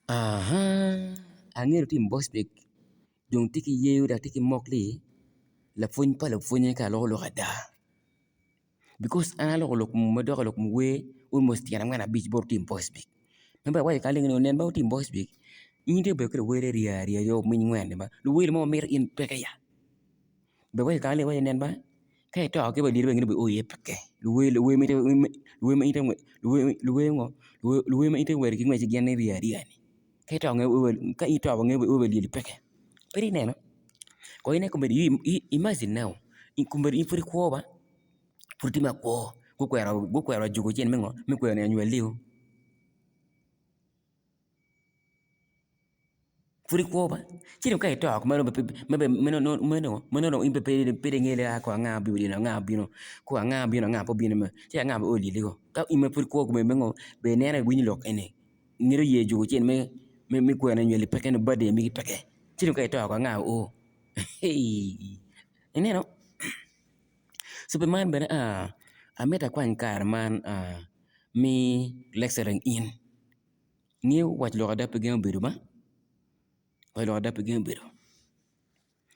Aha, ang'eyo tim Bosbik dong tiki yeo da tiki mokli la pwony pa la pwonye ka loko loko ada. Because an aloko lok madoko lok we almost tiyan ang'wen abic bor tim Bosbik. Member wai kaling no nen ba tim Bosbik. Inte be kre wele ria yo min ngwen ba. Lu wele mo mer in peke ya. Be wai kaling wai nen ba. Kai to ke ba dir be ngene be oye peke. Lu we mi te lu we ma ite lu we ngo lu we ma ite wer ki ngwe gen ria ni. Kai to nge ka ito nge we li peke. Peri neno. Ko ine kumbe imagine now. In kumbe in puri ko ba. Puri ma ko. Go kwera jugo chen mengo. Me kwera ne anyu liu. Puri ko ba. Chiri kai to ko meno imbe pere ngele ko nga bi no nga bi no. Ko nga bi no nga po bi no. Chi nga bo li liu. Ka ime puri ko mengo be nena wini lok ene. Ngiro ye jugo chen me kwera ne peke no bade mi peke. Chiri kai to ko nga o. Hey. Ini no. Superman bena ameta kwan kar man mi lecturing in. Ni wat lo ada pegen biru ba. Wai lo ada pegen biru.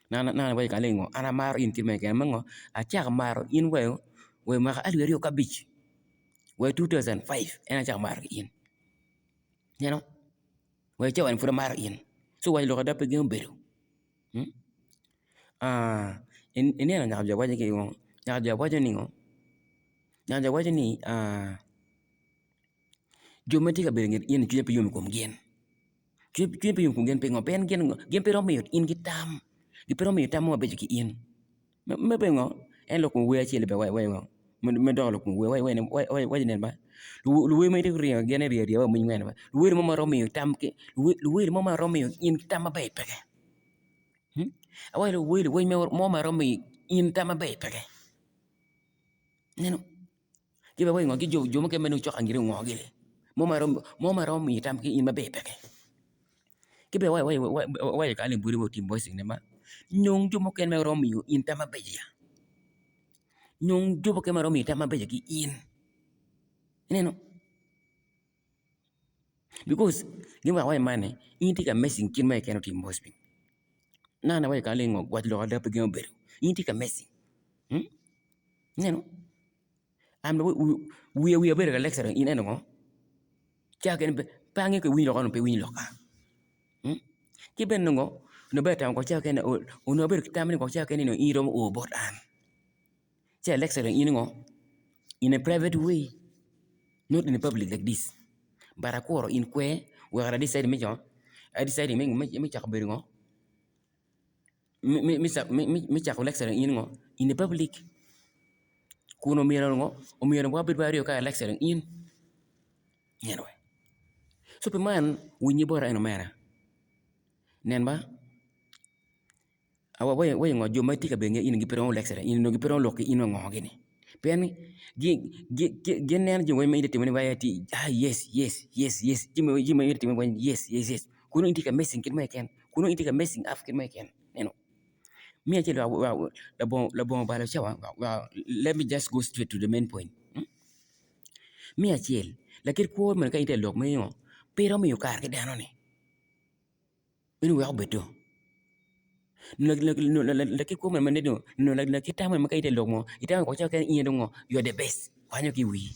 Na wai kalengo ana mar in kirme ken mango a chak mar in we ma alweri ka bich. Wai 2005 ena chak mar in. You know. Wai chawan fura mar in. So wai lo ada pegen biru. Ini ana nyaja waje ke ngo. Nyaja waje ni ngo. Nyaja waje ni Jometi ka berengin in kye pe yum kum gen. Kye pe yum kum gen pe ngo pen gen pe romi in gitam. Gi pe romi tam mo be ki in. Me be ngo en lo kum we chi le be wai ngo. Me do lo kum wai nen ba. Lu we me de ri gen ri wa mun ngwen ba. Lu we mo ma romi tam ke lu we mo ma romi in tam ba pe ke. Awai lu we mo ma romi in tam ba pe ke. Neno. Ki be wai ngo ki jo mo ke menu chok angire ngo gile. Moma rom mi tam ki in mabe peke. Ki be wai ka le buri bo tim boys ne ma. Nyong jo mo ken me rom mi in tam mabe ya. Nyong jo mo ken me rom mi tam mabe ki in. Neno. Because gimba wai mane in tika messing kin me ken tim boys bin. Na wai ka le ngo wat lo ada pe gem beru. In tika messing. Neno. Am we beru ka lecture in eno ngo. Chaken pange ke win lokon pe win loka. Ki ben ngo no beta ko chaken o no ber kitamni ko chaken no irom o bot an. Cha lecture in ngo in a private way, not in a public like this. Barakoro in kwe we are decide me jo. I decide me chak ber ngo. Me chak lecture in ngo in a public. Kuno miro ngo o miro wa ber bario ka lecture in. Anyway. Superman winyi bora eno mera. Nen ba? Awa wai ngo jo mati ka benge in gi peron lecture in no gi peron lok in ngo gini. Pen gi nen jo wai mai de wai ti yes. Jima irti wai yes. Kuno inti ka messing kin mai ken. Kuno inti ka messing af kin mai ken. You know. Me actually la bon bala chawa. Let me just go straight to the main point. Me actually la kir ko man ka inte lok me yo. Pero me yo kar ke dano ni. Inu wa beto. La ki ko man do no la ki ta man ka ite lok mo ita ko cha kan in ngo you are the best kwanyo ki wi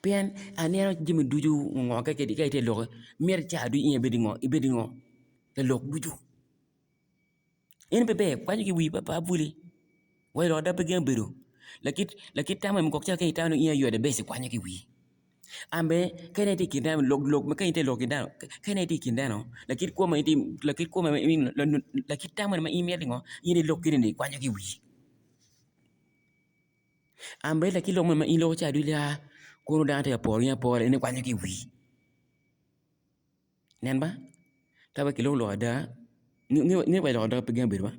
pen anero jimi duju ngo ka ke ite lok mer cha du in be dingo le lok duju in bebe kwanyo ki wi pa buli wai ro da be gem beru la ki ta man ko cha kan ita no in you are the best kwanyo ki wi ambe kene ti kindano log me kene ti log kindano kene ti kindano la kit ko ma la kit taman ma email ngo yini log kini kwanyo ki wi ambe la kilo ma ilo cha du la ko da ta por ni kwanyo ki wi nen ba ta ba kilo lo da ni ba lo da pe gambe ba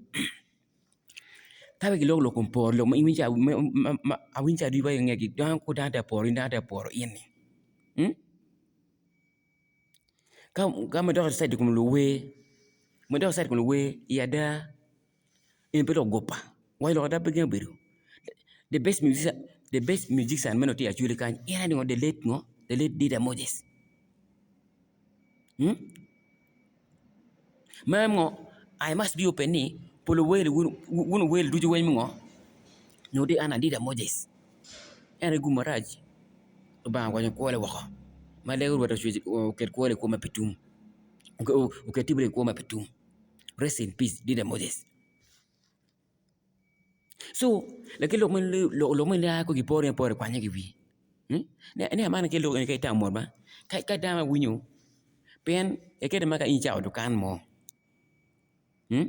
ta ba kilo lo kompor lo ma imi cha a win cha du ba ngeki dan ko da ta por ini Kama doka side kum luwe. Me doka side kum luwe yada in pelo gopa. Why lo da pegen biru. The best musician men oti actually kan ina ngo the late ngo the late Dida Moses. Mammo, I must be open ni, pull away the one way do you way more. No, they are Dida Moses. And a gumaraj. Ba when you call a walker. My leg would get call a coma petum. Go, okay, Tibre coma petum. Rest in peace, Dida Moses. So, like a loman la could be pouring for a quanagivi. Any man can look and get down more, ba. Cut down a window. Pen, a get a maca inch out to can more. No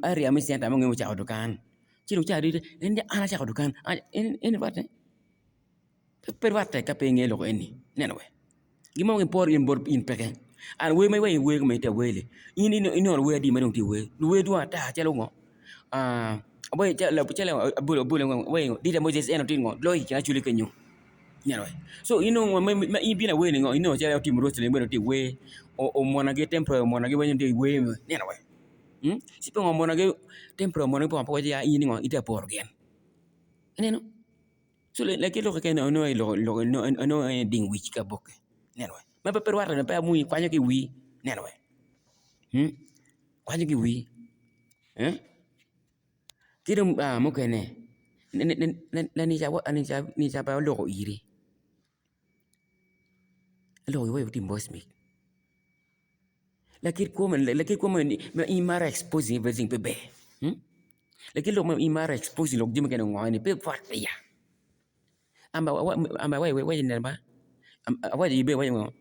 area mi senta mo ngi ciao dukan ci lu ciadi ende ana ciao dukan en wate per wate ka pe ngelo ko eni neno we gimo ngi por in bor in peke an we me te wele ini no we di me ti we we do ata ci lu ngo boy ci la bulo we di de mo jes eno tingo loy ci na chuli kenyu neno we so me bi na we ngo ci la tim rost le me ti we o mona ge tempo mona ge we ti we neno we si pe ngomong lagi tempro mo po po ya ini ngo ida por gen neno so le ke lo ke no ding wich ka boke neno ma pe per wara pa muy kwanyo ki wi neno kwanyo ki wi kidum mo ke ne ni ja ba lo ko iri lo we tim boss mi lakini kuma ma imara exposing vezing bebe lakini lo ma imara exposing lo jimi kana ngani pe fat ya amba we ne ba awa di be we ngo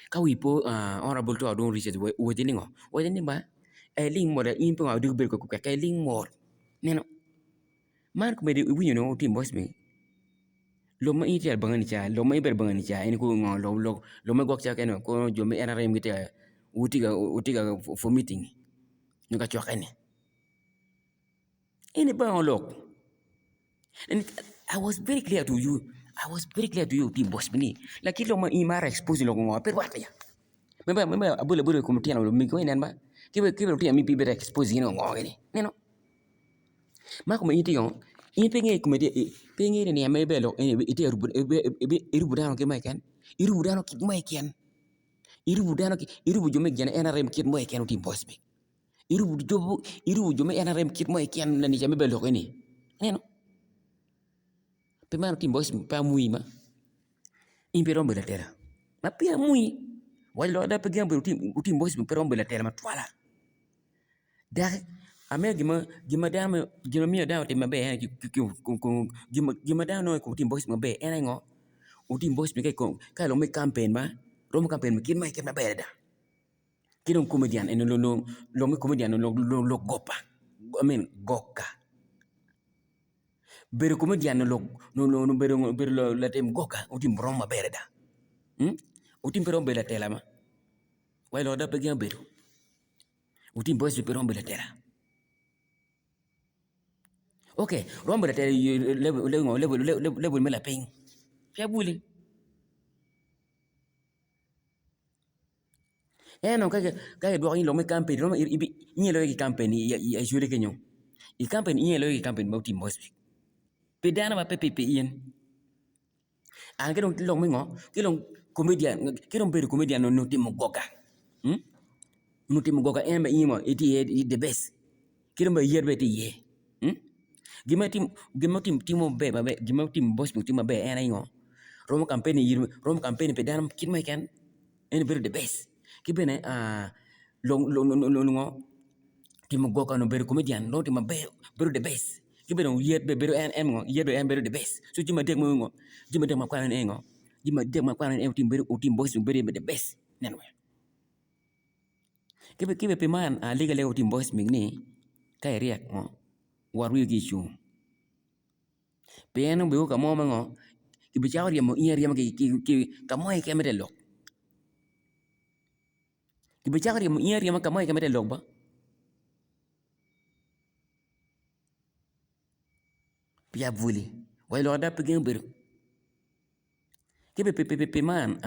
ka wi po honorable to don research we ni ngo we ni ba ling mo da in pe ngadu be ko ka ling mo neno man ko me di wi no tim boss mi lo ma iti bangan cha lo ma iber bangan cha ini ko ngo lo ma gok cha keno ko jo me era rem gite utiga for meeting nuka chwakene ini ba look and I was very clear to you team boss bini lakini lo ma imara expose lo ngo per wata ya memba abule ko mtiana lo mi ko inen ba kibe lo mi be expose ngo ngeni neno ma ko iti yon in penge ko penge ni me be lo iti iru budano ke mai kan iru budano ki mai kan irubu jome jana NRM kit mo eken tim boss be irubu jome NRM kit mo eken na ni jame be lo ni neno pe man tim boss pa mui ma impero be la tera ma pia mui wala da pe gambe tim boss be pero be la tera ma twala da ame gima dama gima mi da te mabe gima da no ko tim boss ma be enango tim boss be ko ka lo me campaign ma Roma campaign kin mai ken beda. Kidon comedian en lo me comedian lo gopa. I mean goka. Bero comedian lo bero la tem goka utim Roma beda. Utim pero bela tela ma. Wai lo da pegian bero. Utim boys pero bela tela. Okay, Roma bela tela level me la ping. Pia buli. No kaya dua ini lo me campaign lo ini lo ki campaign ya jure kenyo I campaign ini lo ki campaign mau tim boss pedana ba pepe ien an ke lo me ngo ke lo comedian ke lo beru comedian no tim goga no tim goga en ba imo iti the best ke lo ba yer be ti ye gima tim timo be ba be gima tim boss tim ba be en ngo rom campaign pedana kin mai kan en beru the best kibene lo tim goka no beru comedian no tim be beru the best kibene yet be beru en ngo yet be en beru the best so jima deg mo ngo jima deg ma kwa en ngo jima deg ma kwa en tim beru tim boss beru the best nenwe kibe pe man legal le tim boss migni kay riak ngo waru gi chu pe en be ka mo ngo kibe chawri mo yer yam ki ka mo ke me de lo kibe chakri mo yer yama kamay kamete logba pia vuli wai lo da pegen beru kibe pe man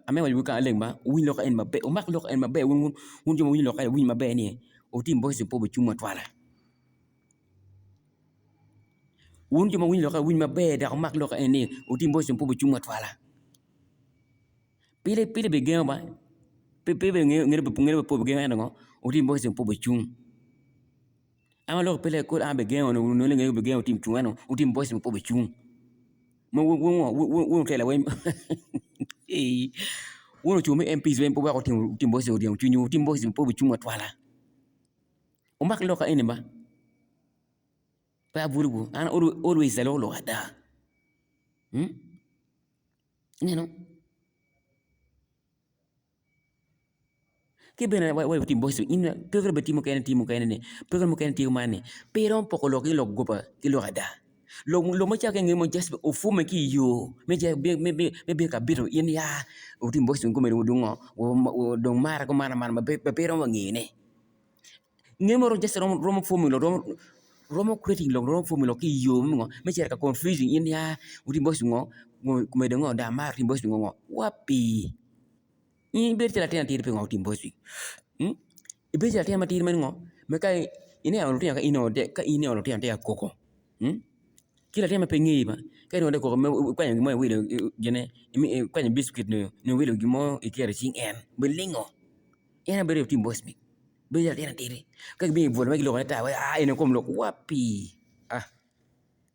ame wali buka aleng ba win lo ka en mabe o mak lo ka en mabe wun jo win lo ka win mabe ni o tim boys po be chuma twala un joma win loka win maber da mak loka ene utim boys po chung atwala pile be gen ba pe ngere po gen ngo utim boys po chung ama lo pele ko ambe gen no le ngere gen utim chung ano utim boys po chung mo wo tela we eh wo chu me MPs wen po ba ko utim boys utim boys po chung atwala o mak loka ene ba pa burbu an always lo ada ke bena wa utim boys in pegre betimo kene ne pegre mo kene timo mane pero un poco lo que lo gopa que lo ada lo mo cha ke ngemo just o fu me ki yo me ja be ka biro in ya utim boys ko me dungo o dong mara ko mana be pero mo ngene ngemo ro just ro fu me lo romo creating lo ro fu me lo ki yo mo me cha ka confusing in ya utim boys ngo me dungo da mar utim boys ngo wapi in ber tela tena tir pe ngau tim boys ibe tela tena tir men ngo me kai ine a rotia ka ino de ka ine a rotia te koko kila tena pe ngi ba kai no de koko me kwa ngi mo wile gene mi kwa ngi biscuit no wile gimo ikere sing en belingo ina ber tim boys mi be tela tena tir ka bi vol me lo ta wa ine kom lo wapi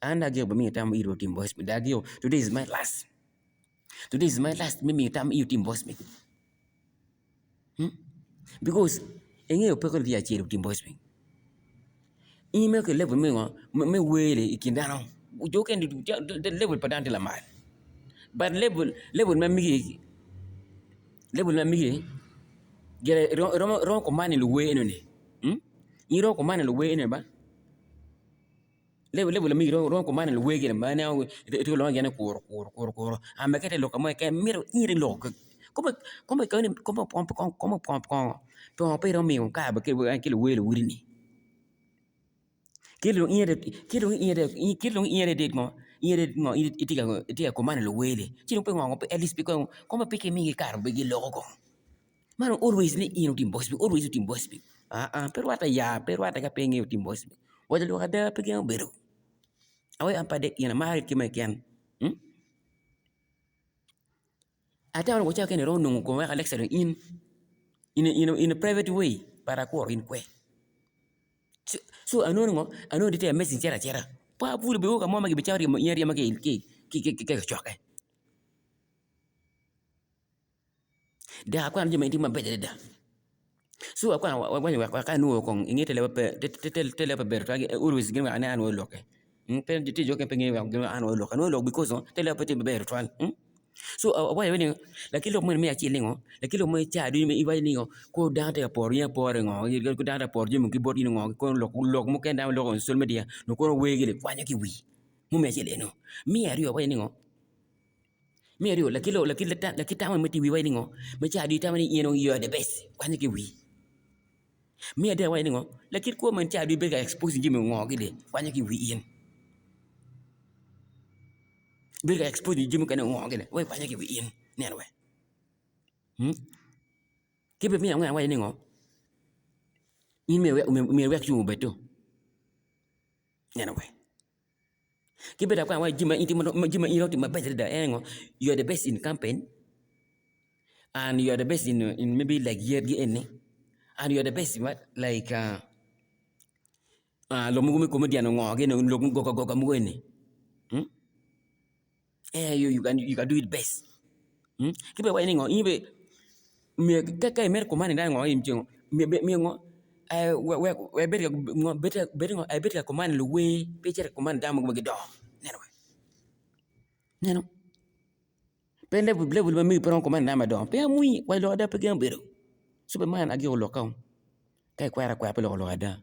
anda ge ba mi tam iro tim boys mi da ge today is my last mi tam iro tim boys mi because engeo peko dia chiru tim boys me ime ke level me wele ikindano ujoke ndi level padante la mal but level me migi gere ro ko mani lu we ne iro ko mani lu we ne ba level me ro ko mani lu we gene ba na to lo gene kor amekete lo kamo ke miro iri lo como pero mío ka ba ke lo we lo urini kilo iere de ngo itika ko mani lo wele chino pe ngo at least because como pe ke mingi karo be logo mano always ni tim boys always tim boys pero ata ka pe ngi tim boys wala lo kada pe ke bero awai ampa de yana mahal ki me ken ata ko cha ken ro no ko wa lecture in a private way para ko in kwe so ano dite message chera pa bulu be ka mama ke bichari mo yari make ke choke da kwa nje mai ma bede da so akwa wa ka no ko ingete le pe ber ta always gina ana an wo loke pe dite joke pe ngi gina an wo loke because tele pe te ber twal so why when la kilo mo me achi lingo la kilo mo cha du me ibai lingo ko data por ya por ngo ko data por je mo ki bot ngo ko lok mo ken da lo on social media no ko we gele kwanya ki wi mo me achi le no mi ari wai lingo mi ari la kilo la kita mo ti wi wai lingo me cha di ta mani yeno yo the best kwanya ki wi mi ada wai lingo la kit ko man cha du be ga expose ji mo ngo gele kwanya ki wi yen bega expose jimu kana ngogele we kwanya ki yin nenwe kibe mi ngwa wa ni ngo in me we ku beto nenwe kibe da kwa wa jima iro ti mabete da ngo you are the best in campaign and you are the best in maybe like year any and you are the best in what like lo mu comedian ngoge no lo go mu ni you can do it best kibe wa ngo ibe me ka mer ko mani da ngo imjo me ngo we better ngo better ngo I better ko mani lu we better ko mani da mo do neno pe level me pero ko mani da ma do pe mui wa lo da pe gambero super man agi lo kaun kai kwara kwa pe lo ada